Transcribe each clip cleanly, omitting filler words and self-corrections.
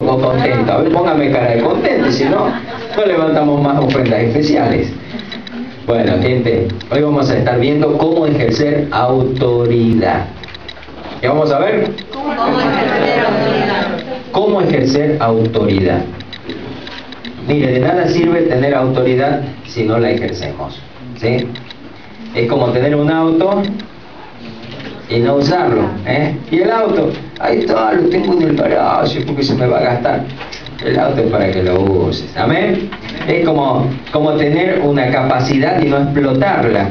contento. A ver, póngame cara de contento, si no, no levantamos más ofrendas especiales. Bueno, gente, hoy vamos a estar viendo cómo ejercer autoridad. ¿Qué vamos a ver? ¿Cómo ejercer autoridad? Mire, de nada sirve tener autoridad si no la ejercemos, ¿sí? Es como tener un auto y no usarlo, ¿eh? Y el auto, ahí está, lo tengo en el garaje porque se me va a gastar. El auto es para que lo uses, ¿amén? Es como tener una capacidad y no explotarla.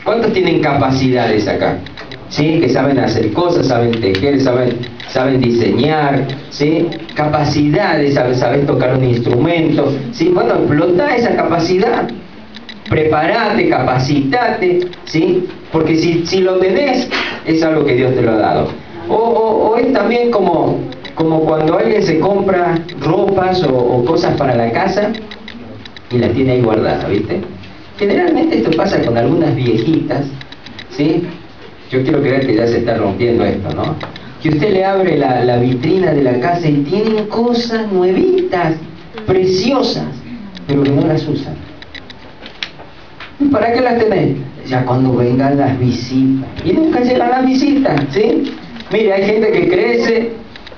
¿Cuántos tienen capacidades acá? ¿Sí? Que saben hacer cosas, saben tejer, saben diseñar, ¿sí? Capacidades, sabes tocar un instrumento, ¿sí? Bueno, explota esa capacidad. Prepárate, capacitate, ¿sí? Porque si lo tenés, es algo que Dios te lo ha dado. O es también como cuando alguien se compra ropas o cosas para la casa y las tiene ahí guardadas, ¿viste? Generalmente esto pasa con algunas viejitas, ¿sí? Yo quiero creer que ya se está rompiendo esto, ¿no? Que usted le abre la vitrina de la casa y tienen cosas nuevitas, preciosas, pero que no las usan. ¿Para qué las tenés? Ya cuando vengan las visitas. Y nunca llegan las visitas, ¿sí? Mire, hay gente que crece,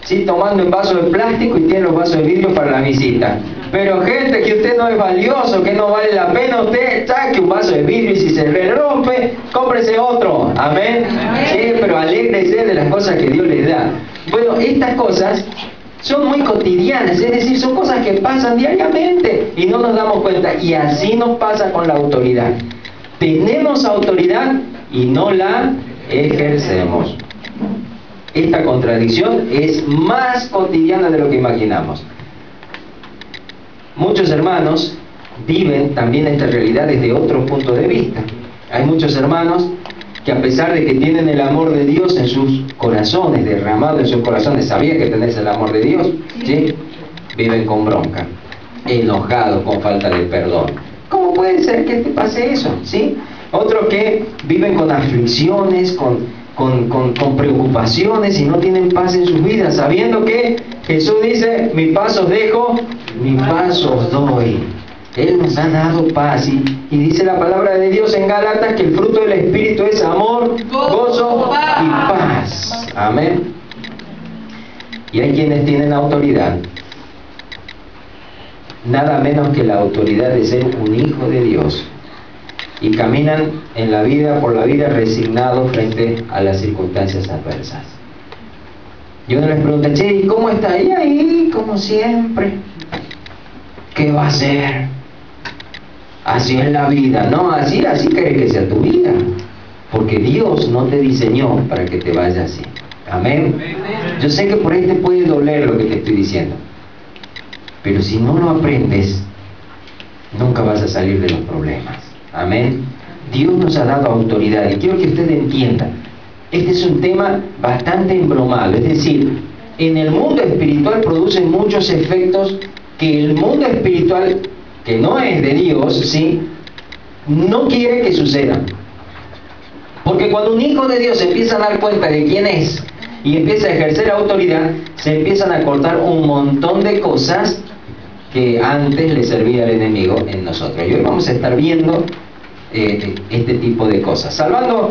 ¿sí? Tomando en vasos de plástico y tiene los vasos de vidrio para la visita. Pero gente, que usted no es valioso, que no vale la pena, usted saque un vaso de vidrio y si se le rompe, cómprese otro. Amén. Sí, pero alégrese de las cosas que Dios les da. Bueno, estas cosas son muy cotidianas, es decir, son cosas que pasan diariamente y no nos damos cuenta. Y así nos pasa con la autoridad. Tenemos autoridad y no la ejercemos. Esta contradicción es más cotidiana de lo que imaginamos. Muchos hermanos viven también esta realidad desde otro punto de vista. Hay muchos hermanos que a pesar de que tienen el amor de Dios en sus corazones, derramado en sus corazones, ¿sabía que tenés el amor de Dios? ¿Sí? Viven con bronca, enojados, con falta de perdón. ¿Cómo puede ser que te pase eso? ¿Sí? Otros que viven con aflicciones, con preocupaciones y no tienen paz en sus vidas, sabiendo que Jesús dice, mi paz os dejo, mi paz os doy. Él nos ha dado paz y dice la palabra de Dios en Gálatas que el fruto del Espíritu es amor, gozo y paz. Amén. Y hay quienes tienen autoridad, nada menos que la autoridad de ser un hijo de Dios, y caminan en la vida, por la vida, resignados frente a las circunstancias adversas. Y uno les pregunta, che, ¿y cómo está? Y ahí, como siempre. ¿Qué va a hacer? Así es la vida. No, así querés que sea tu vida. Porque Dios no te diseñó para que te vaya así. Amén. Yo sé que por ahí te puede doler lo que te estoy diciendo. Pero si no lo aprendes, nunca vas a salir de los problemas. Amén. Dios nos ha dado autoridad. Y quiero que usted entienda. Este es un tema bastante embromado. Es decir, en el mundo espiritual producen muchos efectos que el mundo espiritual, que no es de Dios, ¿sí?, no quiere que sucedan. Porque cuando un hijo de Dios se empieza a dar cuenta de quién es y empieza a ejercer autoridad, se empiezan a cortar un montón de cosas que antes le servía al enemigo en nosotros. Y hoy vamos a estar viendo este tipo de cosas, salvando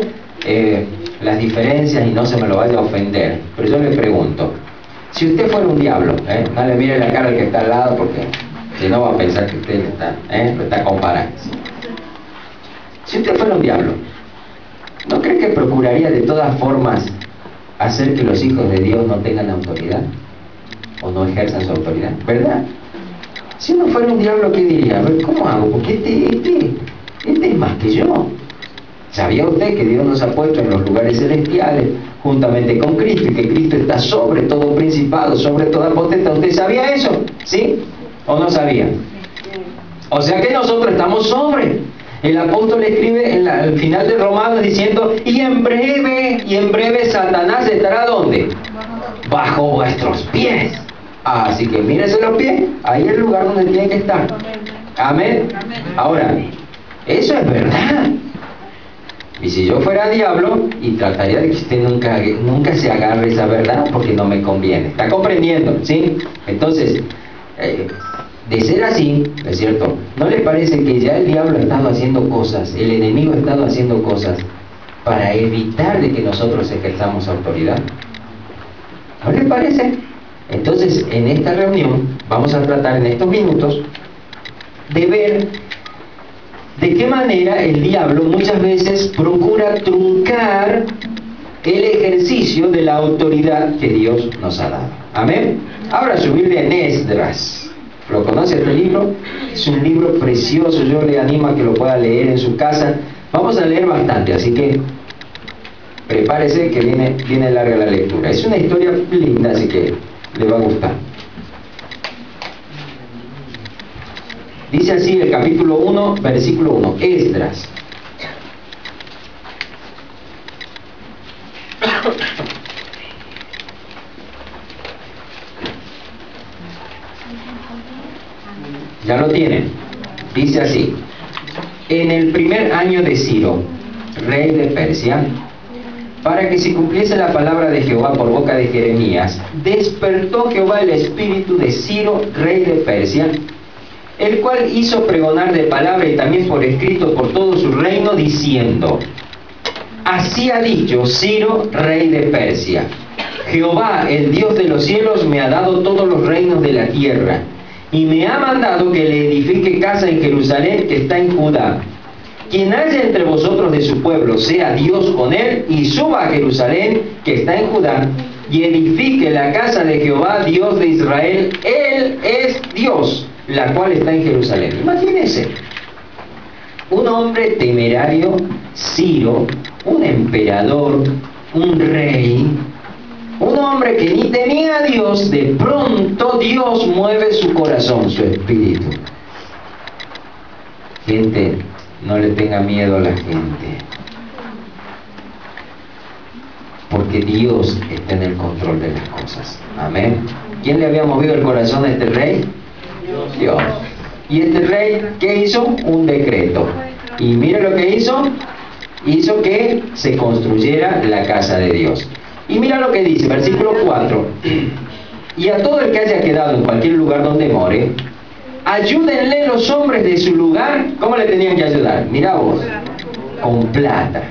las diferencias y no se me lo vaya a ofender. Pero yo le pregunto, si usted fuera un diablo, no le mire la cara al que está al lado, porque si no va a pensar que usted lo está comparando. Si usted fuera un diablo, ¿no cree que procuraría de todas formas hacer que los hijos de Dios no tengan autoridad? ¿O no ejerzan su autoridad? ¿Verdad? Si uno fuera un diablo, ¿qué diría? A ver, ¿cómo hago? Porque este es más que yo. ¿Sabía usted que Dios nos ha puesto en los lugares celestiales juntamente con Cristo y que Cristo está sobre todo principado, sobre toda potestad? ¿Usted sabía eso? ¿Sí? ¿O no sabía? O sea que nosotros estamos sobre. El apóstol escribe al final de Romanos diciendo, y en breve Satanás estará ¿dónde? Bajo vuestros pies. Así que mírese los pies, ahí es el lugar donde tiene que estar. Amén. Ahora, eso es verdad. Y si yo fuera diablo, y trataría de que usted nunca se agarre esa verdad porque no me conviene. ¿Está comprendiendo? ¿Sí? Entonces, de ser así, ¿es cierto? ¿No le parece que ya el diablo ha estado haciendo cosas, el enemigo ha estado haciendo cosas para evitar de que nosotros ejerzamos autoridad? ¿No le parece? Entonces, en esta reunión, vamos a tratar en estos minutos de ver de qué manera el diablo muchas veces procura truncar el ejercicio de la autoridad que Dios nos ha dado. Amén. Ahora su Biblia en Esdras. ¿Lo conoce este libro? Es un libro precioso, yo le animo a que lo pueda leer en su casa. Vamos a leer bastante, así que prepárese que viene larga la lectura. Es una historia linda, así que le va a gustar. Dice así el capítulo 1, versículo 1, Esdras. Ya lo tienen. Dice así: en el primer año de Ciro, rey de Persia, para que se cumpliese la palabra de Jehová por boca de Jeremías, despertó Jehová el espíritu de Ciro, rey de Persia, el cual hizo pregonar de palabra y también por escrito por todo su reino, diciendo: así ha dicho Ciro, rey de Persia: Jehová, el Dios de los cielos, me ha dado todos los reinos de la tierra, y me ha mandado que le edifique casa en Jerusalén, que está en Judá. Quien haya entre vosotros de su pueblo, sea Dios con él, y suba a Jerusalén, que está en Judá, y edifique la casa de Jehová, Dios de Israel. Él es Dios, la cual está en Jerusalén. Imagínense, un hombre temerario, Ciro, un emperador, un rey, un hombre que ni tenía a Dios, de pronto Dios mueve su corazón, su espíritu. Gente, no le tenga miedo a la gente, porque Dios está en el control de las cosas. Amén. ¿Quién le había movido el corazón a este rey? Dios. Y este rey, ¿qué hizo? Un decreto. Y mire lo que hizo. Hizo que se construyera la casa de Dios. Y mira lo que dice, versículo 4. Y a todo el que haya quedado en cualquier lugar donde more, ayúdenle los hombres de su lugar. ¿Cómo le tenían que ayudar? Mira vos, con plata,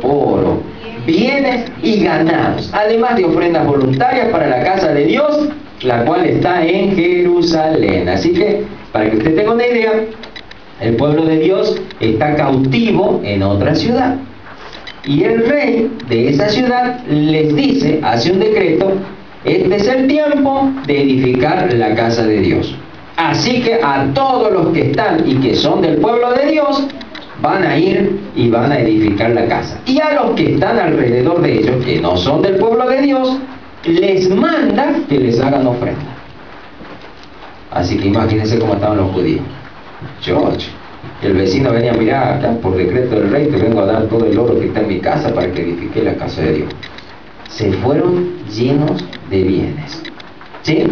oro, bienes y ganados, además de ofrendas voluntarias para la casa de Dios, la cual está en Jerusalén. Así que, para que usted tenga una idea, el pueblo de Dios está cautivo en otra ciudad. Y el rey de esa ciudad les dice, hace un decreto: este es el tiempo de edificar la casa de Dios. Así que a todos los que están y que son del pueblo de Dios, van a ir y van a edificar la casa. Y a los que están alrededor de ellos, que no son del pueblo de Dios, les manda que les hagan ofrenda. Así que imagínense cómo estaban los judíos. El vecino venía: mirá, acá por decreto del rey te vengo a dar todo el oro que está en mi casa para que edifique la casa de Dios. Se fueron llenos de bienes. ¿Sí?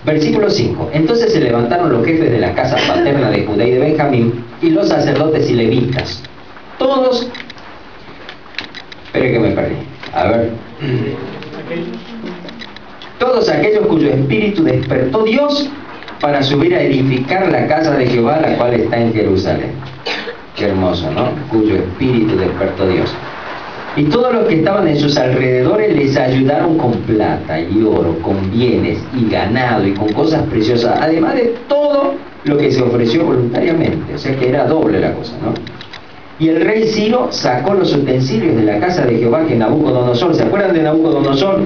Versículo 5. Entonces se levantaron los jefes de la casa paterna de Judá y de Benjamín, y los sacerdotes y levitas. Todos... Espere que me perdí. A ver. Todos aquellos cuyo espíritu despertó Dios para subir a edificar la casa de Jehová, la cual está en Jerusalén. Qué hermoso, ¿no? Cuyo espíritu despertó Dios. Y todos los que estaban en sus alrededores les ayudaron con plata y oro, con bienes y ganado y con cosas preciosas, además de todo lo que se ofreció voluntariamente. O sea que era doble la cosa, ¿no? Y el rey Ciro sacó los utensilios de la casa de Jehová que Nabucodonosor, ¿se acuerdan de Nabucodonosor?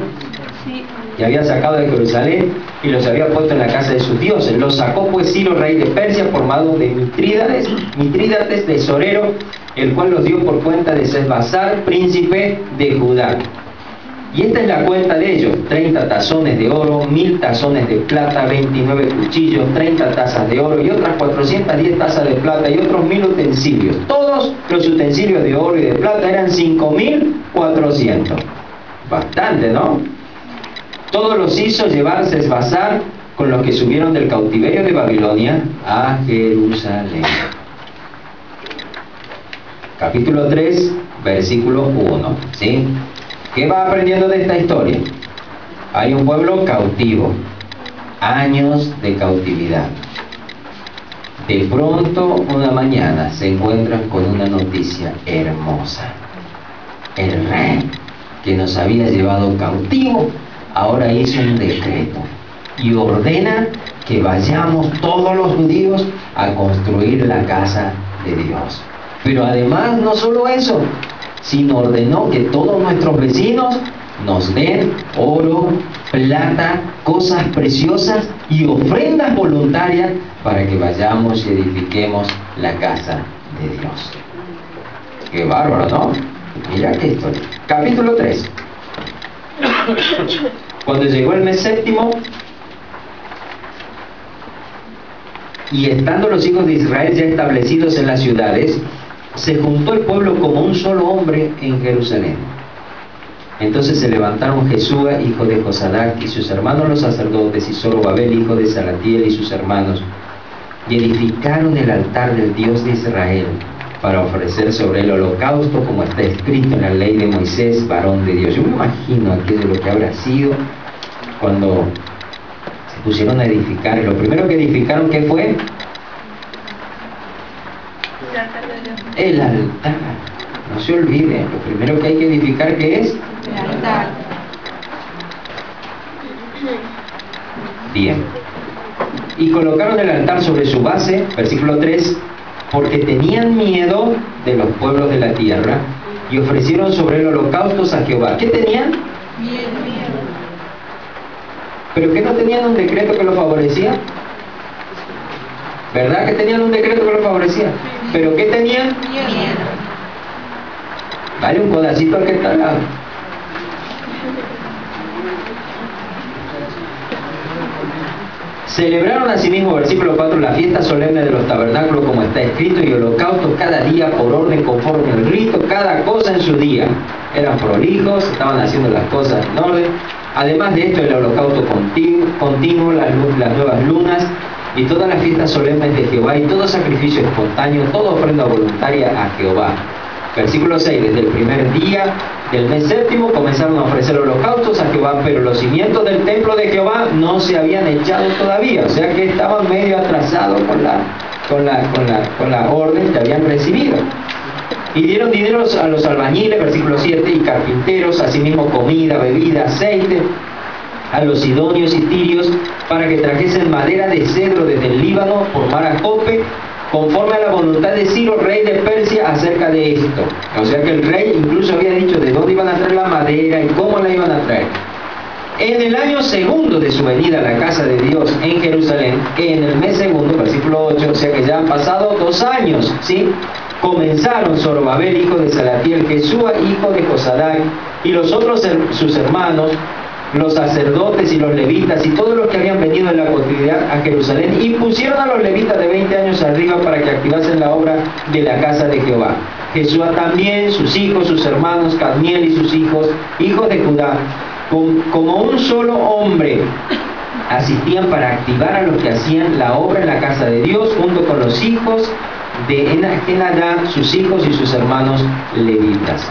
Sí. Que había sacado de Jerusalén y los había puesto en la casa de sus dioses. Los sacó pues Ciro, rey de Persia, por mano de Mitrídates tesorero, el cual los dio por cuenta de Sesbazar, príncipe de Judá. Y esta es la cuenta de ellos: 30 tazones de oro, 1000 tazones de plata, 29 cuchillos, 30 tazas de oro y otras 410 tazas de plata y otros 1000 utensilios. Todos los utensilios de oro y de plata eran 5400. Bastante, ¿no? Todos los hizo llevar Sesbazar con los que subieron del cautiverio de Babilonia a Jerusalén. capítulo 3, versículo 1, ¿sí? ¿Qué va aprendiendo de esta historia? Hay un pueblo cautivo, años de cautividad. De pronto, una mañana, se encuentran con una noticia hermosa. El rey que nos había llevado cautivo, ahora hizo un decreto y ordena que vayamos todos los judíos a construir la casa de Dios. Pero además, no solo eso, sino ordenó que todos nuestros vecinos nos den oro, plata, cosas preciosas y ofrendas voluntarias para que vayamos y edifiquemos la casa de Dios. Qué bárbaro, ¿no? Mira qué historia. Capítulo 3. Cuando llegó el mes séptimo, y estando los hijos de Israel ya establecidos en las ciudades, se juntó el pueblo como un solo hombre en Jerusalén. Entonces se levantaron Jesúa, hijo de Josadac, y sus hermanos los sacerdotes, y Zorobabel, hijo de Salatiel, y sus hermanos, y edificaron el altar del Dios de Israel, para ofrecer sobre el holocausto, como está escrito en la ley de Moisés, varón de Dios. Yo me imagino aquello de lo que habrá sido cuando se pusieron a edificar. Lo primero que edificaron, ¿qué fue? El altar. No se olvide, lo primero que hay que edificar, ¿qué es? El altar. Bien. Y colocaron el altar sobre su base, versículo 3, porque tenían miedo de los pueblos de la tierra, y ofrecieron sobre el holocaustos a Jehová. ¿Qué tenían? Miedo. ¿Pero qué no tenían un decreto que los favorecía? ¿Verdad que tenían un decreto que los favorecía? ¿Pero qué tenían? Miedo. Dale un codacito al que está al lado. Celebraron asimismo, versículo 4, la fiesta solemne de los tabernáculos, como está escrito, y holocaustos cada día por orden conforme al rito, cada cosa en su día. Eran prolijos, estaban haciendo las cosas en orden. Además de esto, el holocausto continuo, las nuevas lunas, y todas las fiestas solemnes de Jehová, y todo sacrificio espontáneo, toda ofrenda voluntaria a Jehová. Versículo 6, desde el primer día del mes séptimo comenzaron a ofrecer holocaustos a Jehová, pero los cimientos del templo de Jehová no se habían echado todavía, o sea que estaban medio atrasados con la orden que habían recibido. Y dieron dinero a los albañiles, versículo 7, y carpinteros, asimismo comida, bebida, aceite, a los sidonios y tirios, para que trajesen madera de cedro desde el Líbano por mar a Jope, conforme a la voluntad de Ciro, rey de Persia, acerca de esto. O sea que el rey incluso había dicho de dónde iban a traer la madera y cómo la iban a traer. En el año segundo de su venida a la casa de Dios en Jerusalén, en el mes segundo, versículo 8, o sea que ya han pasado 2 años, ¿sí? Comenzaron Zorobabel, hijo de Salatiel, Jesúa, hijo de Josadac, y los otros sus hermanos, los sacerdotes y los levitas y todos los que habían venido en la cautividad a Jerusalén, y pusieron a los levitas de 20 años arriba para que activasen la obra de la casa de Jehová. Jesúa también, sus hijos, sus hermanos, Cadmiel y sus hijos, hijos de Judá, como un solo hombre, asistían para activar a los que hacían la obra en la casa de Dios, junto con los hijos de Henadad, sus hijos y sus hermanos levitas.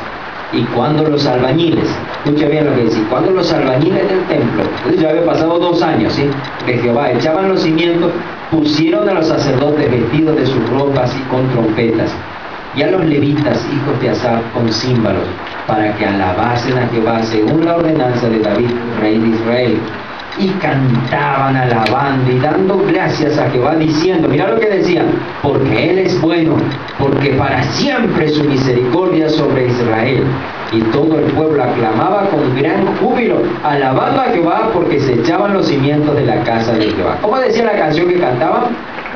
Y cuando los albañiles, escucha bien lo que dice, cuando los albañiles del templo, entonces ya había pasado 2 años, ¿sí?, de Jehová, echaban los cimientos, pusieron a los sacerdotes vestidos de sus ropas y con trompetas, y a los levitas, hijos de Asaf, con címbalos, para que alabasen a Jehová según la ordenanza de David, rey de Israel. Y cantaban alabando y dando gracias a Jehová, diciendo, mira lo que decían, porque Él es bueno, porque para siempre su misericordia sobre Israel. Y todo el pueblo aclamaba con gran júbilo, alabando a Jehová, porque se echaban los cimientos de la casa de Jehová. ¿Cómo decía la canción que cantaban?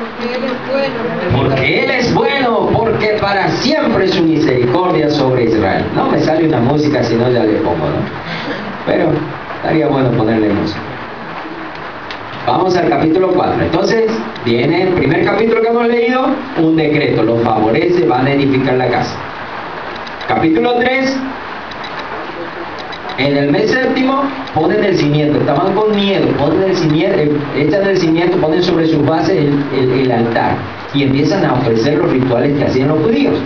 Porque Él es bueno. Porque Él es bueno, porque para siempre su misericordia sobre Israel. No me sale una música, si no ya le pongo, ¿no? Pero estaría bueno ponerle música. Vamos al capítulo 4. Entonces, viene el primer capítulo que hemos leído, un decreto, los favorece, van a edificar la casa. Capítulo 3, en el mes séptimo, ponen el cimiento, estaban con miedo, ponen el cimiento, echan el cimiento, ponen sobre sus bases el altar, y empiezan a ofrecer los rituales que hacían los judíos.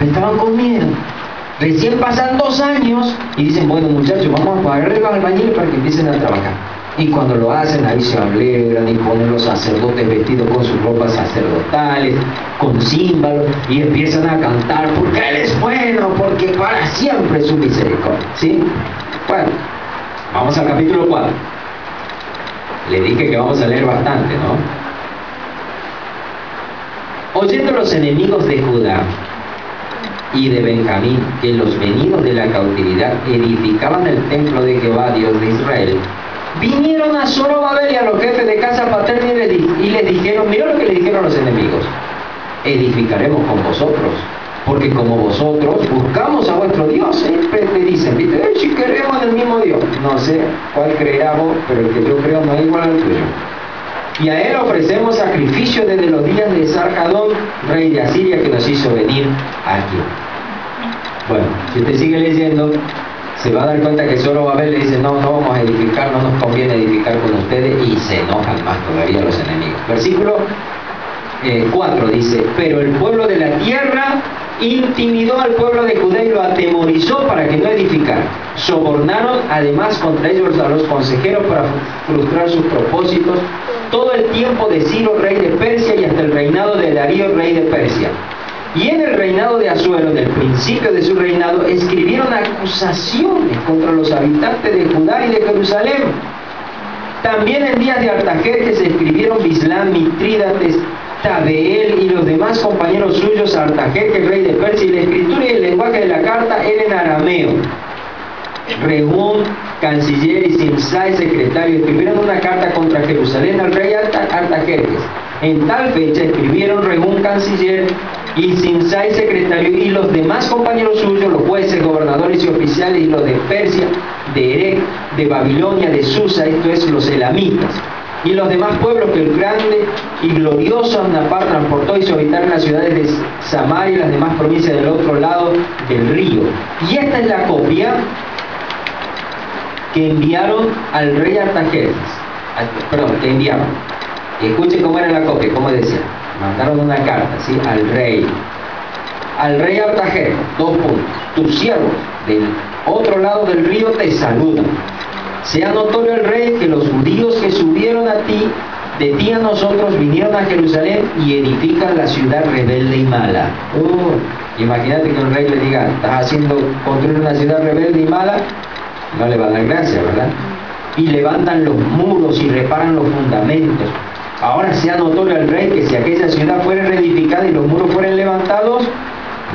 Estaban con miedo. Recién pasan 2 años y dicen, bueno muchachos, vamos a pagarle los albañiles para que empiecen a trabajar. Y cuando lo hacen, ahí se alegran y ponen los sacerdotes vestidos con sus ropas sacerdotales, con címbalos, y empiezan a cantar, porque Él es bueno, porque para siempre es su misericordia. ¿Sí? Bueno, vamos al capítulo 4. Le dije que vamos a leer bastante, ¿no? Oyendo los enemigos de Judá y de Benjamín que los venidos de la cautividad edificaban el templo de Jehová, Dios de Israel, vinieron a Zorobabel y a los jefes de casa paterna y les dijeron, mira lo que le dijeron los enemigos: edificaremos con vosotros, porque como vosotros buscamos a vuestro Dios. Siempre te dicen, ¿viste? Si creemos en el mismo Dios. No sé cuál creerá vos, pero el que yo creo no es igual al tuyo. Y a Él ofrecemos sacrificio desde los días de Sarjadón, rey de Asiria, que nos hizo venir aquí. Bueno, si usted sigue leyendo, se va a dar cuenta que Zorobabel le dice, no vamos a edificar, no nos conviene edificar con ustedes, y se enojan más todavía los enemigos. Versículo 4 dice, pero el pueblo de la tierra intimidó al pueblo de Judá y lo atemorizó para que no edificara. Sobornaron además contra ellos a los consejeros para frustrar sus propósitos todo el tiempo de Ciro, rey de Persia, y hasta el reinado de Darío, rey de Persia. Y en el reinado de Asuero, del principio de su reinado, escribieron acusaciones contra los habitantes de Judá y de Jerusalén. También en días de Artajerjes escribieron Bislán, Mitrídates, Tabeel y los demás compañeros suyos a Artajerjes, rey de Persia, y la escritura y el lenguaje de la carta era en arameo. Rehum, canciller, y Simsai, secretario, escribieron una carta contra Jerusalén al rey Artajerjes. En tal fecha escribieron Rehum, canciller, y Simsai, secretario, y los demás compañeros suyos, los jueces, gobernadores y oficiales, y los de Persia, de Erech, de Babilonia, de Susa, esto es, los elamitas, y los demás pueblos que el grande y glorioso Anapar transportó y se habitaron en las ciudades de Samaria y las demás provincias del otro lado del río. Y esta es la copia que enviaron al rey Artajerjes. Que enviaron. Y escuchen cómo era la copia, como decía. Mandaron una carta, ¿sí? Al rey Artajerjes, 2 puntos. Tus siervos del otro lado del río te saludan. Sea notorio el rey que los judíos que subieron de ti a nosotros, vinieron a Jerusalén y edifican la ciudad rebelde y mala. Imagínate que un rey le diga, estás haciendo construir una ciudad rebelde y mala, no le va a dar gracia, ¿verdad? Y levantan los muros y reparan los fundamentos. Ahora sea notorio al rey que si aquella ciudad fuera reedificada y los muros fueran levantados,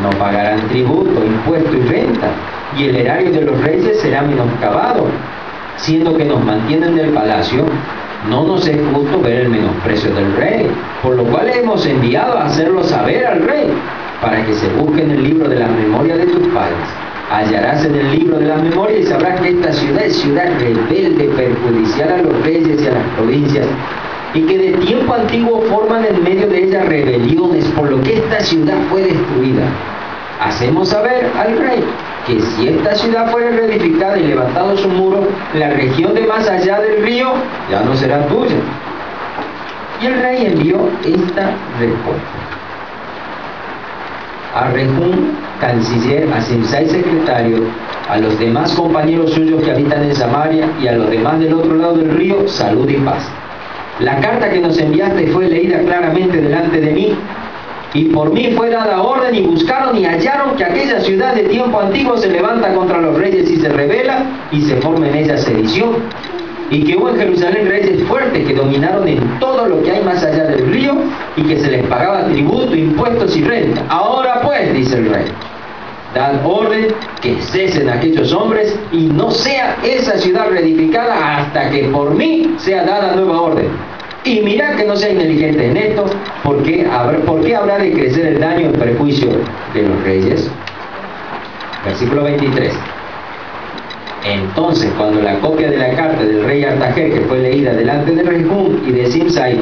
no pagarán tributo, impuesto y renta, y el erario de los reyes será menoscabado. Siendo que nos mantienen del palacio, no nos es justo ver el menosprecio del rey, por lo cual hemos enviado a hacerlo saber al rey, para que se busque en el libro de la memoria de tus padres. Hallarás en el libro de la memoria y sabrás que esta ciudad es ciudad rebelde, perjudicial a los reyes y a las provincias, y que de tiempo antiguo forman en medio de ella rebeliones, por lo que esta ciudad fue destruida. Hacemos saber al rey que si esta ciudad fuera reedificada y levantado su muro, la región de más allá del río ya no será tuya. Y el rey envió esta respuesta a Rehum, canciller, a Simsai, secretario, a los demás compañeros suyos que habitan en Samaria y a los demás del otro lado del río, salud y paz. La carta que nos enviaste fue leída claramente delante de mí, y por mí fue dada orden, y buscaron y hallaron que aquella ciudad de tiempo antiguo se levanta contra los reyes y se rebela, y se forma en ella sedición, y que hubo en Jerusalén reyes fuertes que dominaron en todo lo que hay más allá del río, y que se les pagaba tributo, impuestos y renta. Ahora pues, dice el rey, dad orden que cesen aquellos hombres, y no sea esa ciudad reedificada hasta que por mí sea dada nueva orden. Y mirad que no sea inteligente en esto, ¿por qué habrá de crecer el daño en perjuicio de los reyes? Versículo 23. Entonces, cuando la copia de la carta del rey Artajerjes fue leída delante de Rehum y de Simsai,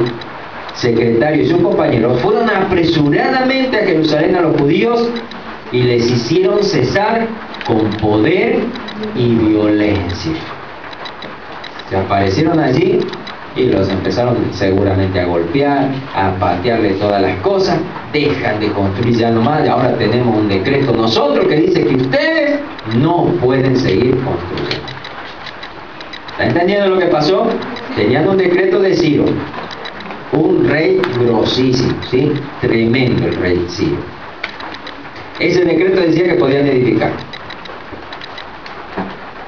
secretario y sus compañeros, fueron apresuradamente a Jerusalén a los judíos y les hicieron cesar con poder y violencia. Se aparecieron allí y los empezaron seguramente a golpear, a patearle todas las cosas. Dejan de construir ya nomás, y ahora tenemos un decreto nosotros que dice que ustedes no pueden seguir construyendo. ¿Está entendiendo lo que pasó? Tenían un decreto de Ciro, un rey grosísimo, ¿sí? Tremendo el rey Ciro. Ese decreto decía que podían edificar.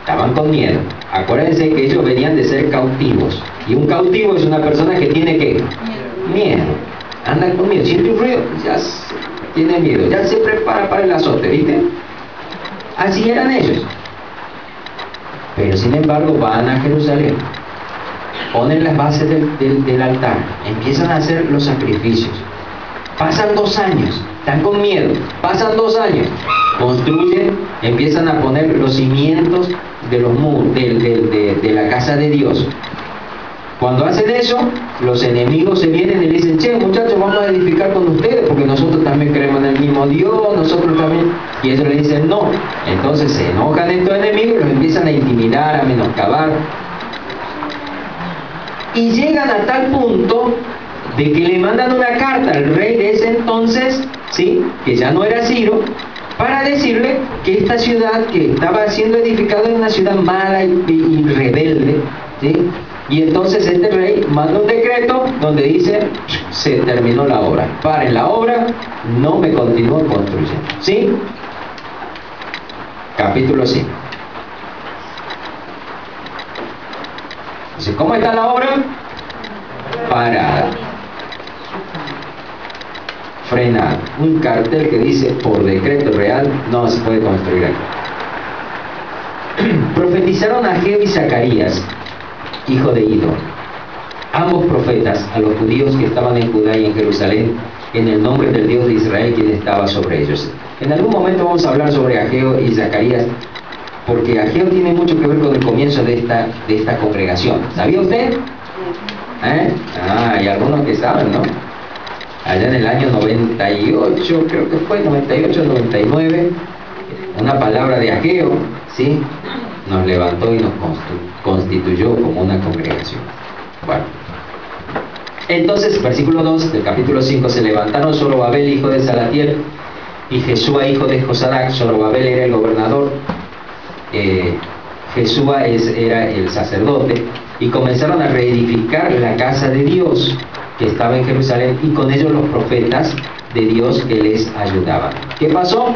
Estaban con miedo. Acuérdense que ellos venían de ser cautivos. Y un cautivo es una persona que tiene ¿qué? Miedo. Anda con miedo. Siente un ruido, ya tiene miedo. Ya se prepara para el azote, ¿viste? Así eran ellos. Pero sin embargo van a Jerusalén. Ponen las bases del altar. Empiezan a hacer los sacrificios. Pasan 2 años. Están con miedo. Pasan 2 años. Construyen, empiezan a poner los cimientos de los muros, de la casa de Dios. Cuando hacen eso, los enemigos se vienen y le dicen: che, muchachos, vamos a edificar con ustedes porque nosotros también creemos en el mismo Dios, nosotros también. Y ellos le dicen no. Entonces se enojan estos enemigos y los empiezan a intimidar, a menoscabar. Y llegan a tal punto de que le mandan una carta al rey de ese entonces, ¿sí?, que ya no era Ciro, para decirle que esta ciudad que estaba siendo edificada era una ciudad mala y rebelde, ¿sí? Y entonces este rey manda un decreto donde dice: se terminó la obra, paren la obra, no me continúen construyendo, ¿sí? Capítulo 5. Entonces, ¿cómo está la obra? Parada, frenada, un cartel que dice: por decreto real no se puede construir aquí. Profetizaron Ageo y Zacarías, hijo de Ido, ambos profetas, a los judíos que estaban en Judá y en Jerusalén, en el nombre del Dios de Israel, quien estaba sobre ellos. En algún momento vamos a hablar sobre Ageo y Zacarías, porque Ageo tiene mucho que ver con el comienzo de esta congregación. ¿Sabía usted? Hay algunos que saben, ¿no? Allá en el año 98, creo que fue 98, 99, una palabra de Ageo, ¿sí?, nos levantó y nos constituyó como una congregación. Bueno, entonces, versículo 2 del capítulo 5: se levantaron Zorobabel, hijo de Salatiel, y Jesúa, hijo de Josadac. Zorobabel era el gobernador, Jesúa era el sacerdote, y comenzaron a reedificar la casa de Dios que estaba en Jerusalén, y con ellos los profetas de Dios que les ayudaban. ¿Qué pasó?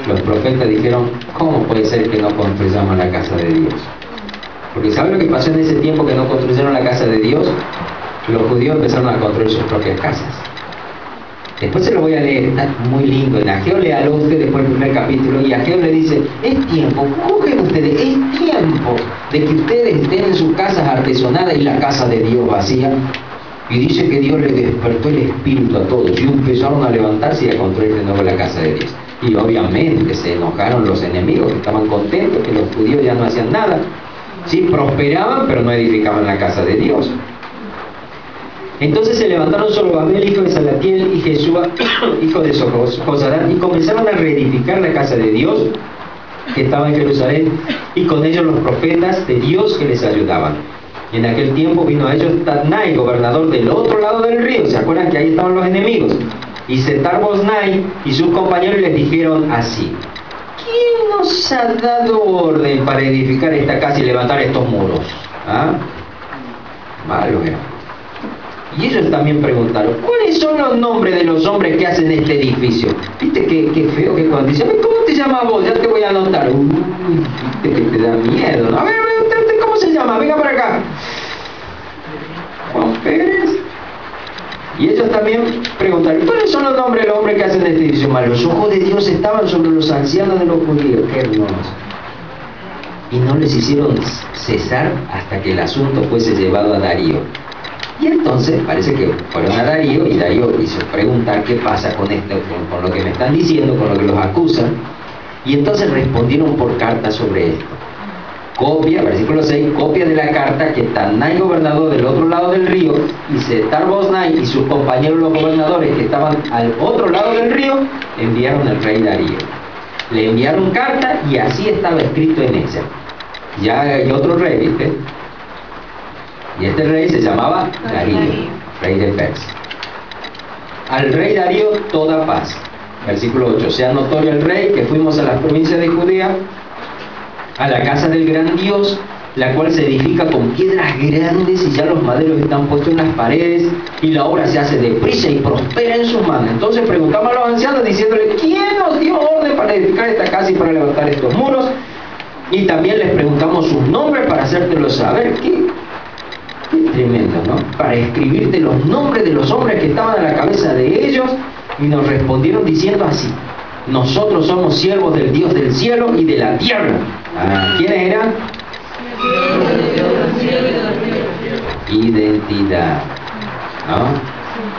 Los profetas dijeron: ¿cómo puede ser que no construyamos la casa de Dios? Porque ¿saben lo que pasó en ese tiempo que no construyeron la casa de Dios? Los judíos empezaron a construir sus propias casas. Después se lo voy a leer, está muy lindo. En Ageo léalo usted después del primer capítulo, y Ageo le dice: es tiempo, cogen ustedes, es tiempo de que ustedes estén en sus casas artesonadas y la casa de Dios vacía. Y dice que Dios le despertó el espíritu a todos y empezaron a levantarse y a construir de nuevo la casa de Dios. Y obviamente se enojaron los enemigos, que estaban contentos que los judíos ya no hacían nada. Sí, prosperaban, pero no edificaban la casa de Dios. Entonces se levantaron Zorobabel, hijo de Salatiel, y Jesúa, hijo de Josadac, y comenzaron a reedificar la casa de Dios que estaba en Jerusalén, y con ellos los profetas de Dios que les ayudaban. En aquel tiempo vino a ellos Tatnai, gobernador del otro lado del río. ¿Se acuerdan que ahí estaban los enemigos? Y Setar-Boznai y sus compañeros les dijeron así: ¿quién nos ha dado orden para edificar esta casa y levantar estos muros? Malo era. Y ellos también preguntaron: ¿cuáles son los nombres de los hombres que hacen este edificio? Viste qué feo que cuando dicen: ¿cómo te llamas vos? Ya te voy a anotar. Viste que te da miedo, ¿no? A ver, ¿usted cómo se llama? Venga para acá. Juan Pérez. Y ellos también preguntaron: ¿cuáles son los nombres de los hombres que hacen este edificio? Mal, los ojos de Dios estaban sobre los ancianos de los judíos. Qué hermoso. Y no les hicieron cesar hasta que el asunto fuese llevado a Darío. Y entonces parece que fueron a Darío, y Darío hizo preguntar: ¿qué pasa con esto, con lo que me están diciendo, con lo que los acusan? Y entonces respondieron por carta sobre esto. Copia, versículo 6, copia de la carta que Tatnai, gobernador del otro lado del río, y Setar-Boznai y sus compañeros los gobernadores que estaban al otro lado del río, enviaron al rey Darío. Le enviaron carta y así estaba escrito en ella. Ya hay otro rey, ¿viste? Y este rey se llamaba Darío, rey de Persia. Al rey Darío toda paz. Versículo 8. Sea notorio el rey que fuimos a las provincias de Judea, a la casa del gran Dios, la cual se edifica con piedras grandes y ya los maderos están puestos en las paredes y la obra se hace deprisa y prospera en sus manos. Entonces preguntamos a los ancianos diciéndole, ¿quién nos dio orden para edificar esta casa y para levantar estos muros? Y también les preguntamos sus nombres para hacértelo saber. Qué tremendo, ¿no? Para escribirte los nombres de los hombres que estaban a la cabeza de ellos, y nos respondieron diciendo así: nosotros somos siervos del Dios del cielo y de la tierra. ¿Quiénes eran? Identidad, ¿no?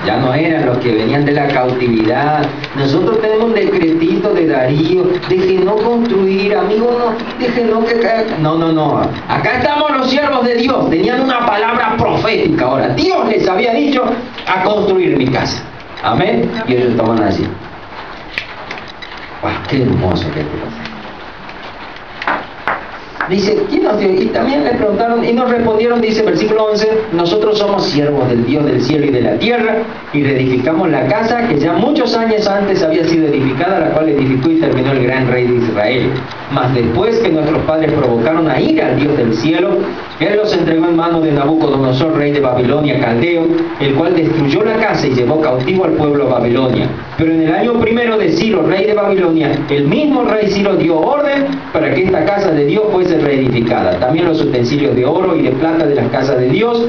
Ya no eran los que venían de la cautividad. Nosotros tenemos un decretito de Darío, deje no construir, amigo, no, deje no que caiga. No. Acá estamos los siervos de Dios. Tenían una palabra profética. Ahora, Dios les había dicho a construir mi casa. Amén. Y ellos estaban así. ¡Wow! ¡Qué hermoso que es! Dice, ¿quién nos dio? Y también le preguntaron, y nos respondieron, dice versículo 11, nosotros somos siervos del Dios del cielo y de la tierra, y reedificamos la casa que ya muchos años antes había sido edificada, la cual edificó y terminó el gran rey de Israel. Mas después que nuestros padres provocaron a ira al Dios del cielo, Él los entregó en manos de Nabucodonosor, rey de Babilonia, caldeo, el cual destruyó la casa y llevó cautivo al pueblo a Babilonia. Pero en el año primero de Ciro, rey de Babilonia, el mismo rey Ciro dio orden para que esta casa de Dios fuese reedificada. También los utensilios de oro y de plata de las casas de Dios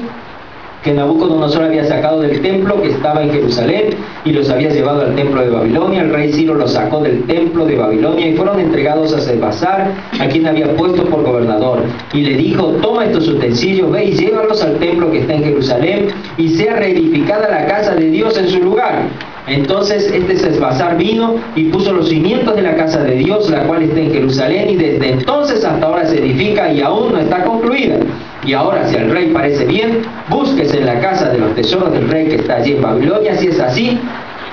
que Nabucodonosor había sacado del templo que estaba en Jerusalén y los había llevado al templo de Babilonia. El rey Ciro los sacó del templo de Babilonia y fueron entregados a Sesbazar, a quien había puesto por gobernador, y le dijo: toma estos utensilios, ve y llévalos al templo que está en Jerusalén y sea reedificada la casa de Dios en su lugar. Entonces Sesbazar vino y puso los cimientos de la casa de Dios, la cual está en Jerusalén, y desde entonces hasta ahora se edifica y aún no está concluida. Y ahora, si al rey parece bien, búsquese en la casa de los tesoros del rey que está allí en Babilonia, si es así,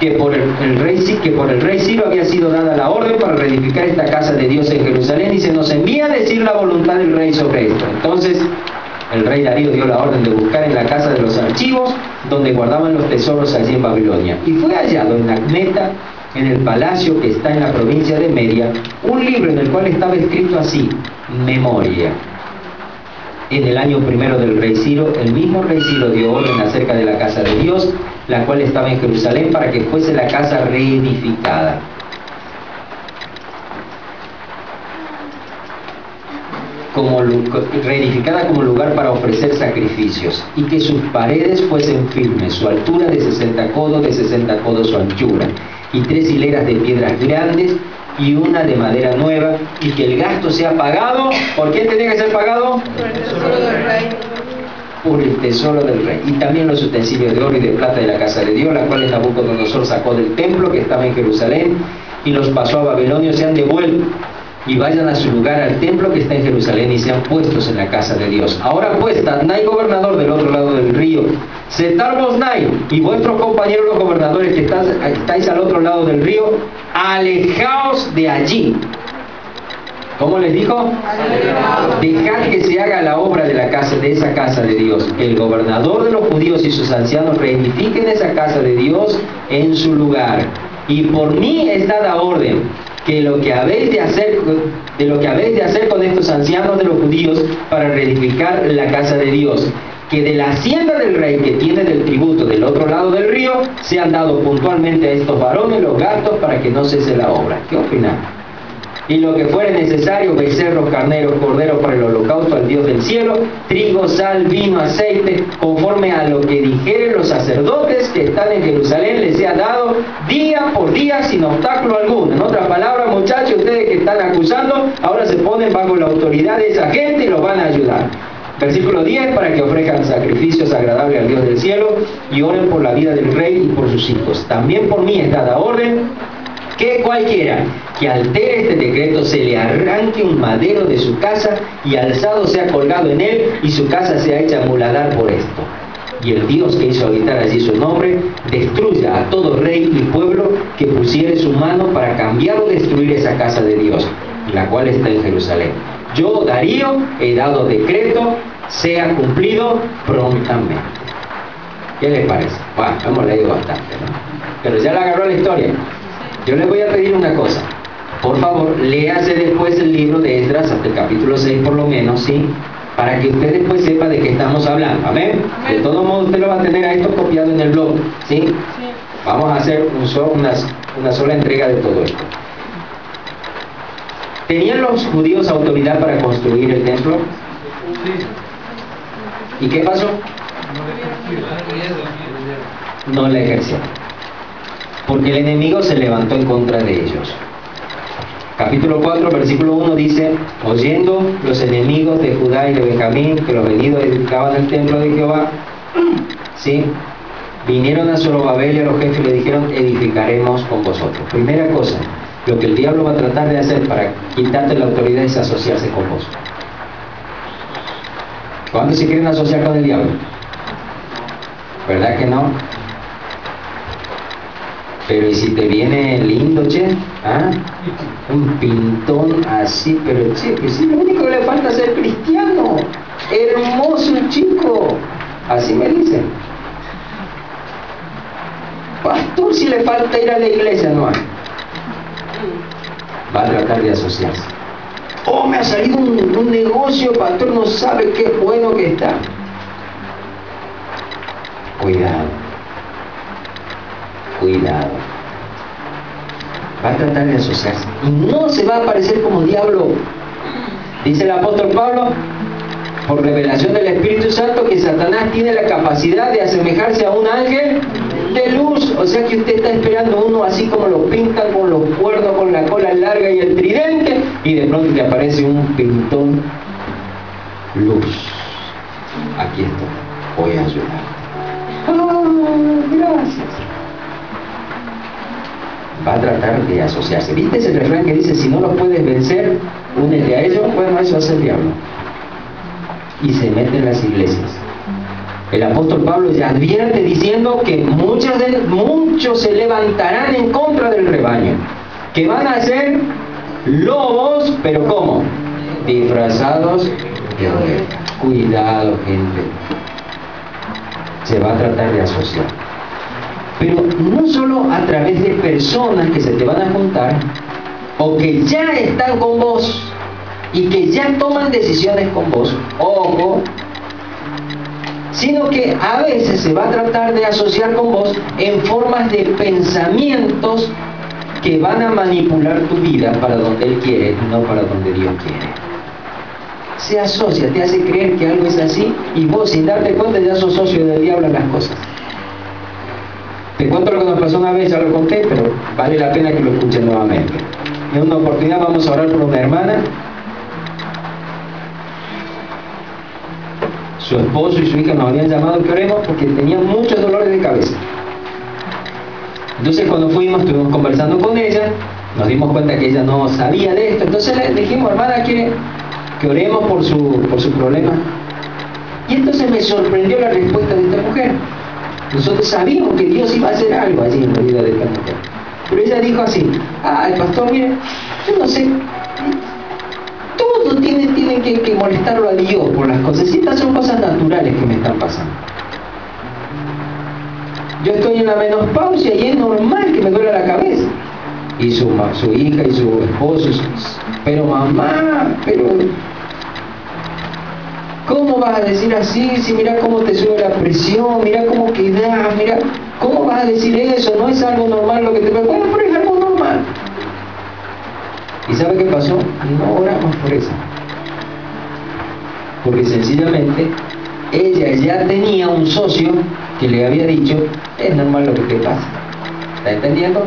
que por el rey Ciro había sido dada la orden para reedificar esta casa de Dios en Jerusalén, y se nos envía a decir la voluntad del rey sobre esto. Entonces el rey Darío dio la orden de buscar en la casa de los archivos, donde guardaban los tesoros allí en Babilonia. Y fue hallado en Nacmeta, en el palacio que está en la provincia de Media, un libro en el cual estaba escrito así: Memoria. En el año primero del rey Ciro, el mismo rey Ciro dio orden acerca de la casa de Dios, la cual estaba en Jerusalén, para que fuese la casa reedificada. Reedificada como lugar para ofrecer sacrificios, y que sus paredes fuesen firmes, su altura de 60 codos su anchura, y 3 hileras de piedras grandes y una de madera nueva, y que el gasto sea pagado. ¿Por quién tenía que ser pagado? Por el tesoro del rey. Por el tesoro del rey. Y también los utensilios de oro y de plata de la casa de Dios, las cuales Nabucodonosor sacó del templo que estaba en Jerusalén y los pasó a Babilonia, sean devueltos y vayan a su lugar al templo que está en Jerusalén y sean puestos en la casa de Dios. Ahora pues, Tatnai, gobernador del otro lado del río, Setar-Boznai y vuestros compañeros los gobernadores que estáis al otro lado del río, alejaos de allí. ¿Cómo les dijo? Dejad que se haga la obra de esa casa de Dios. El gobernador de los judíos y sus ancianos reedifiquen esa casa de Dios en su lugar. Y por mí es dada orden que lo que habéis de hacer con estos ancianos de los judíos para reedificar la casa de Dios, que de la hacienda del rey que tiene del tributo del otro lado del río, sean dados puntualmente a estos varones los gastos para que no cese la obra. ¿Qué opinan? Y lo que fuere necesario, becerros, carneros, corderos para el holocausto al Dios del cielo, trigo, sal, vino, aceite, conforme a lo que dijeren los sacerdotes que están en Jerusalén, les sea dado día por día sin obstáculo alguno. En otras palabras, muchachos, ustedes que están acusando, ahora se ponen bajo la autoridad de esa gente y los van a ayudar. Versículo 10, para que ofrezcan sacrificios agradables al Dios del cielo y oren por la vida del rey y por sus hijos. También por mí es dada orden que cualquiera que altere este decreto se le arranque un madero de su casa y alzado sea colgado en él y su casa sea hecha muladar por esto. Y el Dios que hizo habitar allí su nombre destruya a todo rey y pueblo que pusiere su mano para cambiar o destruir esa casa de Dios, la cual está en Jerusalén. Yo, Darío, he dado decreto sea cumplido prontamente. ¿Qué les parece? Bueno, hemos leído bastante, ¿no? Pero ya la agarró la historia. Yo les voy a pedir una cosa. Por favor, léase después el libro de Esdras hasta el capítulo 6 por lo menos, ¿sí? Para que usted después sepa de qué estamos hablando. ¿Amén? De todos modos, usted lo va a tener a esto copiado en el blog, ¿sí? Vamos a hacer una sola entrega de todo esto. ¿Tenían los judíos autoridad para construir el templo? ¿Y qué pasó? No la ejercieron. Porque el enemigo se levantó en contra de ellos. Capítulo 4, versículo 1 dice: oyendo los enemigos de Judá y de Benjamín que los venidos edificaban el templo de Jehová, ¿sí?, vinieron a Zorobabel y a los jefes y le dijeron: edificaremos con vosotros. Primera cosa, lo que el diablo va a tratar de hacer para quitarte la autoridad es asociarse con vos. ¿Cuántos se quieren asociar con el diablo? ¿Verdad que no? Pero ¿y si te viene lindo, che? ¿Ah? Un pintón así, pero che, que sí, lo único que le falta es ser cristiano. Hermoso chico. Así me dicen. Pastor, si le falta ir a la iglesia, no hay. Va a tratar de asociarse. Oh, me ha salido un negocio, pastor, no sabe qué bueno que está. Cuidado. Cuidado. Va a tratar de asociarse. Y no se va a aparecer como diablo. Dice el apóstol Pablo, por revelación del Espíritu Santo, que Satanás tiene la capacidad de asemejarse a un ángel de luz. O sea que usted está esperando uno así como lo pintan, con los cuernos, con la cola larga y el tridente, y de pronto le aparece un pintón luz. Aquí estoy, voy a ayudar. Gracias. Va a tratar de asociarse. ¿Viste ese refrán que dice: si no los puedes vencer, únete a ellos? Bueno, eso hace el diablo. Y se mete en las iglesias. El apóstol Pablo ya advierte diciendo que muchos se levantarán en contra del rebaño, que van a ser lobos, pero ¿cómo? Disfrazados de ovejas. Cuidado, gente. Se va a tratar de asociar. Pero no solo a través de personas que se te van a juntar o que ya están con vos y que ya toman decisiones con vos, ojo, sino que a veces se va a tratar de asociar con vos en formas de pensamientos que van a manipular tu vida para donde Él quiere y no para donde Dios quiere. Se asocia, te hace creer que algo es así y vos, sin darte cuenta, ya sos socio del diablo en las cosas. Te cuento lo que nos pasó una vez, ya lo conté, pero vale la pena que lo escuchen nuevamente. En una oportunidad vamos a orar por una hermana. Su esposo y su hija nos habían llamado que oremos porque tenían muchos dolores de cabeza. Entonces cuando fuimos, estuvimos conversando con ella, nos dimos cuenta que ella no sabía de esto. Entonces le dijimos: hermana, ¿quiere que oremos por su problema? Y entonces me sorprendió la respuesta de esta mujer. Nosotros sabíamos que Dios iba a hacer algo allí en la vida de esta mujer. Pero ella dijo así: ay, pastor, mire, yo no sé, todo tiene que molestarlo a Dios por las cosas. Y estas son cosas naturales que me están pasando. Yo estoy en la menopausia y es normal que me duele la cabeza. Y su hija y su esposo, pero mamá, pero ¿cómo vas a decir así? Si mira cómo te sube la presión, mira cómo quedas, mira, ¿cómo vas a decir eso? No es algo normal lo que te pasa. Bueno, pero es algo normal. ¿Y sabe qué pasó? No oramos por eso. Porque sencillamente ella ya tenía un socio que le había dicho: es normal lo que te pasa. ¿Está entendiendo?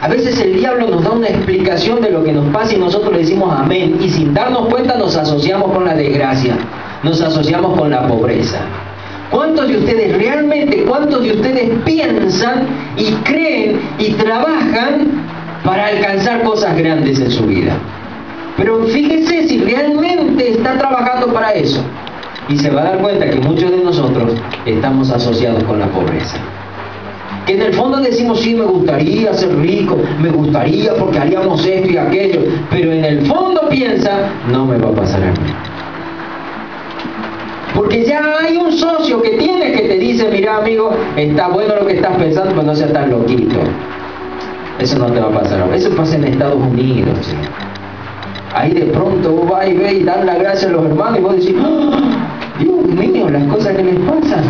A veces el diablo nos da una explicación de lo que nos pasa y nosotros le decimos amén, y sin darnos cuenta nos asociamos con la desgracia, nos asociamos con la pobreza. ¿Cuántos de ustedes piensan y creen y trabajan para alcanzar cosas grandes en su vida? Pero fíjese si realmente está trabajando para eso, y se va a dar cuenta que muchos de nosotros estamos asociados con la pobreza. Que en el fondo decimos: sí, me gustaría ser rico, me gustaría porque haríamos esto y aquello, pero en el fondo piensa: no me va a pasar a mí. Porque ya hay un socio que tiene que te dice, mira amigo, está bueno lo que estás pensando, pero no seas tan loquito. Eso no te va a pasar. Eso pasa en Estados Unidos, ¿sí? Ahí de pronto vos vas y ves y dan la gracia a los hermanos y vos decís, ¡oh, Dios mío, las cosas que les pasan!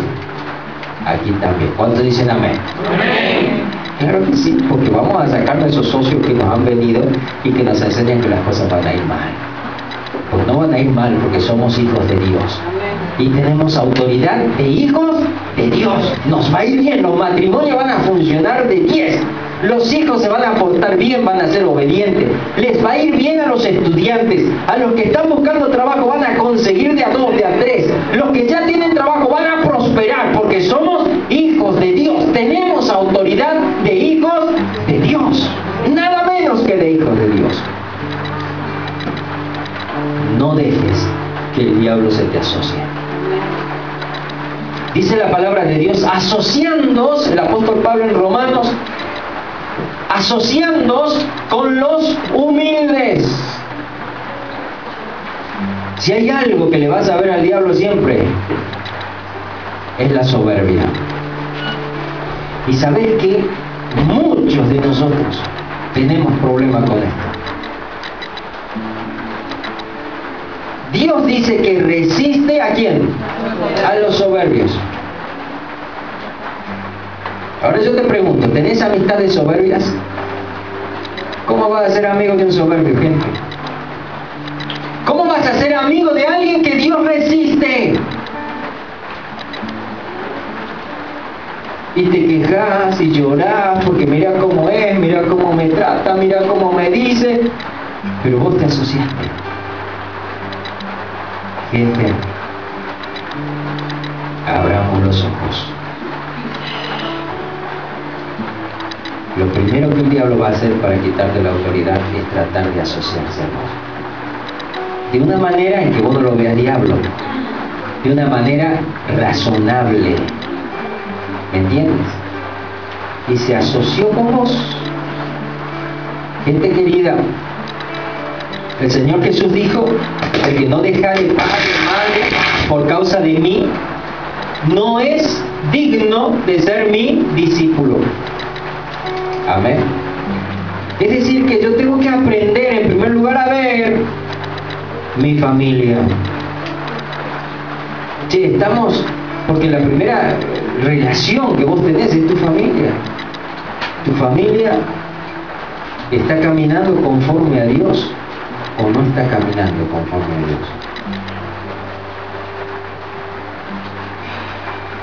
Aquí también. ¿Cuántos dicen amén? Amén. Claro que sí, porque vamos a sacar a esos socios que nos han venido y que nos enseñan que las cosas van a ir mal. Pues no van a ir mal porque somos hijos de Dios. Y tenemos autoridad de hijos de Dios. Nos va a ir bien, los matrimonios van a funcionar de 10. Los hijos se van a portar bien, van a ser obedientes. Les va a ir bien a los estudiantes. A los que están buscando trabajo van a conseguir de a 2, de a 3. Los que ya tienen trabajo van a prosperar porque somos hijos de Dios. Tenemos autoridad de hijos de Dios. Nada menos que de hijos de Dios. No dejes que el diablo se te asocie. Dice la palabra de Dios, asociándoos, el apóstol Pablo en Romanos, asociándoos con los humildes. Si hay algo que le vas a ver al diablo siempre, es la soberbia. Y sabés que muchos de nosotros tenemos problemas con esto. Dios dice que resiste ¿a quién? A los soberbios. Ahora yo te pregunto, ¿tenés amistades soberbias? ¿Cómo vas a ser amigo de un soberbio, gente? ¿Cómo vas a ser amigo de alguien que Dios resiste? Y te quejas y llorás porque mira cómo es, mira cómo me trata, mira cómo me dice, pero vos te asociaste. Gente, abramos los ojos. Lo primero que el diablo va a hacer para quitarte la autoridad es tratar de asociarse a vos. De una manera en que vos no lo veas diablo. De una manera razonable. ¿Me entiendes? Y se asoció con vos. Gente querida, el Señor Jesús dijo, el que no dejare padre y madre por causa de mí, no es digno de ser mi discípulo. Amén. Es decir, que yo tengo que aprender en primer lugar a ver mi familia. Che, estamos, porque la primera relación que vos tenés es tu familia. Tu familia está caminando conforme a Dios o no está caminando conforme a Dios.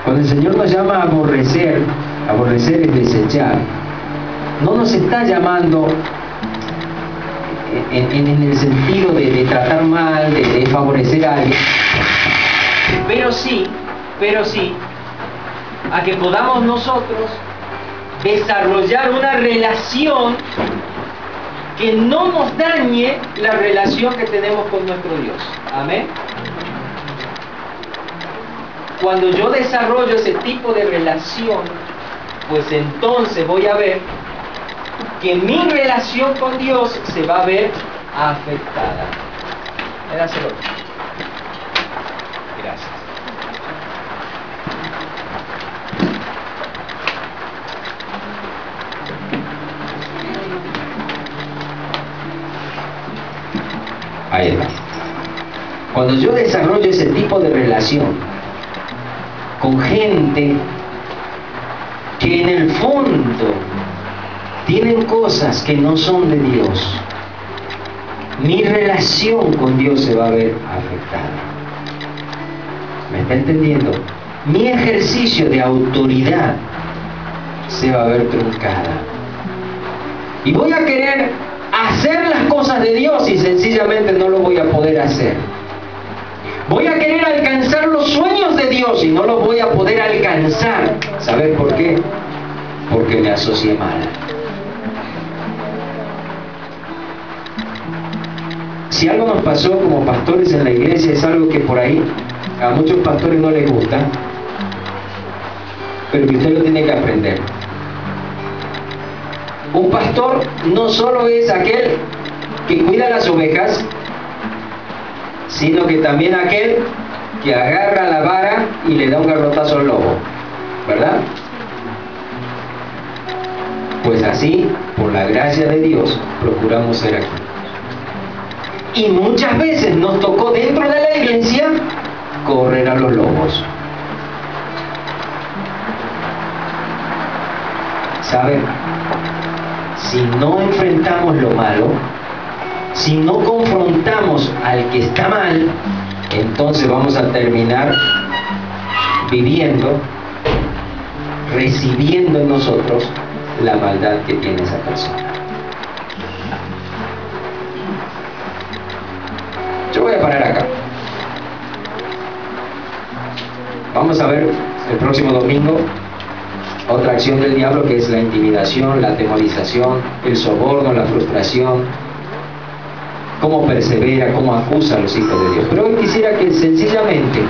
Cuando el Señor nos llama a aborrecer es desechar. No nos está llamando en el sentido de tratar mal, de favorecer a alguien, pero sí a que podamos nosotros desarrollar una relación que no nos dañe la relación que tenemos con nuestro Dios. Amén. Cuando yo desarrollo ese tipo de relación, pues entonces voy a ver que mi relación con Dios se va a ver afectada. Gracias. Ahí está. Cuando yo desarrollo ese tipo de relación con gente que en el fondo tienen cosas que no son de Dios, mi relación con Dios se va a ver afectada. ¿Me está entendiendo? Mi ejercicio de autoridad se va a ver truncada. Y voy a querer hacer las cosas de Dios y sencillamente no lo voy a poder hacer. Voy a querer alcanzar los sueños de Dios y no los voy a poder alcanzar. ¿Sabes por qué? Porque me asocié mal. Si algo nos pasó como pastores en la iglesia, es algo que por ahí a muchos pastores no les gusta, pero que usted lo tiene que aprender. Un pastor no solo es aquel que cuida las ovejas, sino que también aquel que agarra la vara y le da un garrotazo al lobo, ¿verdad? Pues así, por la gracia de Dios, procuramos ser aquí. Y muchas veces nos tocó dentro de la iglesia correr a los lobos. ¿Saben? Si no enfrentamos lo malo, si no confrontamos al que está mal, entonces vamos a terminar viviendo, recibiendo en nosotros la maldad que tiene esa persona. Yo voy a parar acá. Vamos a ver el próximo domingo otra acción del diablo, que es la intimidación, la atemorización, el soborno, la frustración, cómo persevera, cómo acusa a los hijos de Dios. Pero hoy quisiera que sencillamente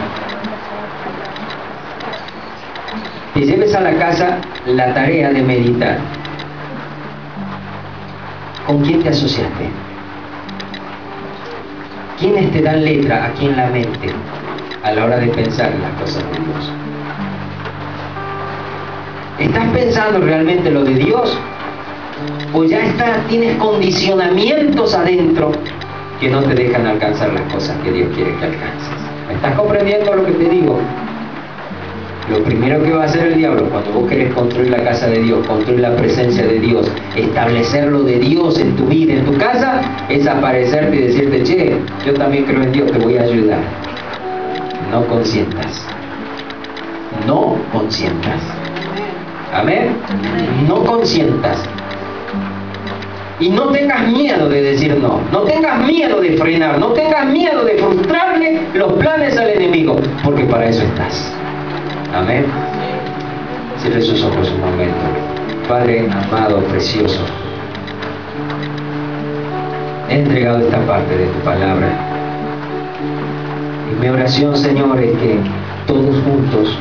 te lleves a la casa la tarea de meditar. ¿Con quién te asociaste? ¿Quiénes te dan letra aquí en la mente a la hora de pensar en las cosas de Dios? ¿Estás pensando realmente lo de Dios? ¿O ya tienes condicionamientos adentro que no te dejan alcanzar las cosas que Dios quiere que alcances? ¿Me estás comprendiendo lo que te digo? Lo primero que va a hacer el diablo cuando vos querés construir la casa de Dios, construir la presencia de Dios, establecer lo de Dios en tu vida, en tu casa, es aparecerte y decirte: che, yo también creo en Dios, te voy a ayudar. No consientas. No consientas. Amén. No consientas. Y no tengas miedo de decir no. No tengas miedo de frenar. No tengas miedo de frustrarle los planes al enemigo. Porque para eso estás. Amén. Cierre sus ojos un momento. Padre amado, precioso, he entregado esta parte de tu palabra. Y mi oración, Señor, es que todos juntos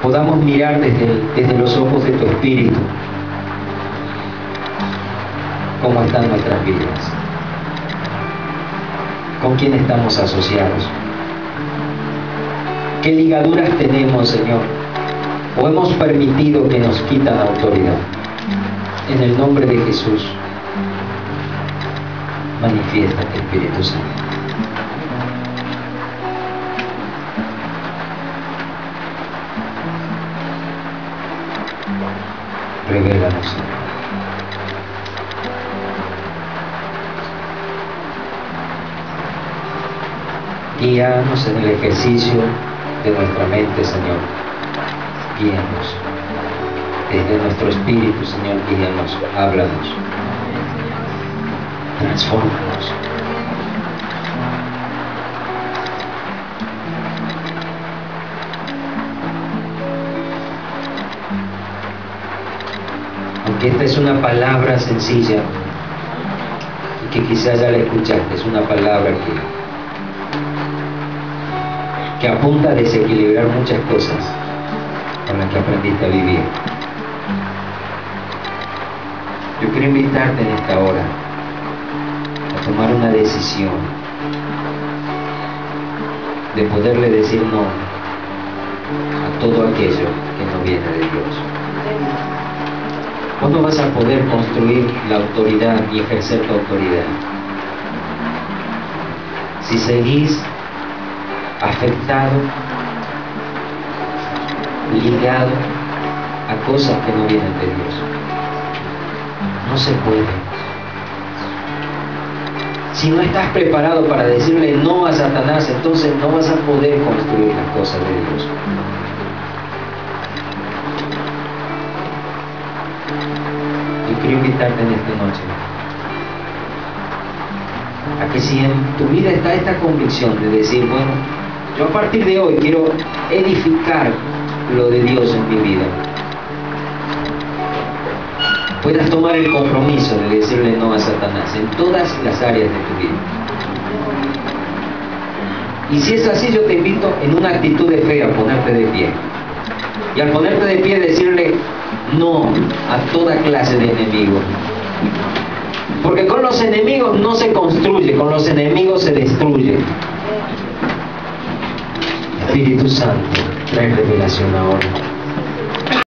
podamos mirar desde los ojos de tu Espíritu cómo están nuestras vidas, con quién estamos asociados, qué ligaduras tenemos, Señor, o hemos permitido que nos quitan autoridad. En el nombre de Jesús, manifiéstate, Espíritu Santo. Revélanos, Señor. Guíanos en el ejercicio de nuestra mente, Señor. Guíanos. Desde nuestro espíritu, Señor, guíanos. Háblanos. Transfórmanos. Aunque esta es una palabra sencilla y que quizás ya la escuchaste, es una palabra que apunta a desequilibrar muchas cosas con las que aprendiste a vivir. Yo quiero invitarte en esta hora a tomar una decisión de poderle decir no a todo aquello que no viene de Dios. Vos no vas a poder construir la autoridad y ejercer tu autoridad si seguís afectado, ligado a cosas que no vienen de Dios. No se puede. Si no estás preparado para decirle no a Satanás, entonces no vas a poder construir las cosas de Dios. Yo quiero invitarte en esta noche a que si en tu vida está esta convicción de decir, bueno, yo a partir de hoy quiero edificar lo de Dios en mi vida, puedas tomar el compromiso de decirle no a Satanás en todas las áreas de tu vida. Y si es así, yo te invito en una actitud de fe a ponerte de pie. Y al ponerte de pie decirle no a toda clase de enemigo. Porque con los enemigos no se construye, con los enemigos se destruye. Espíritu Santo, trae revelación ahora.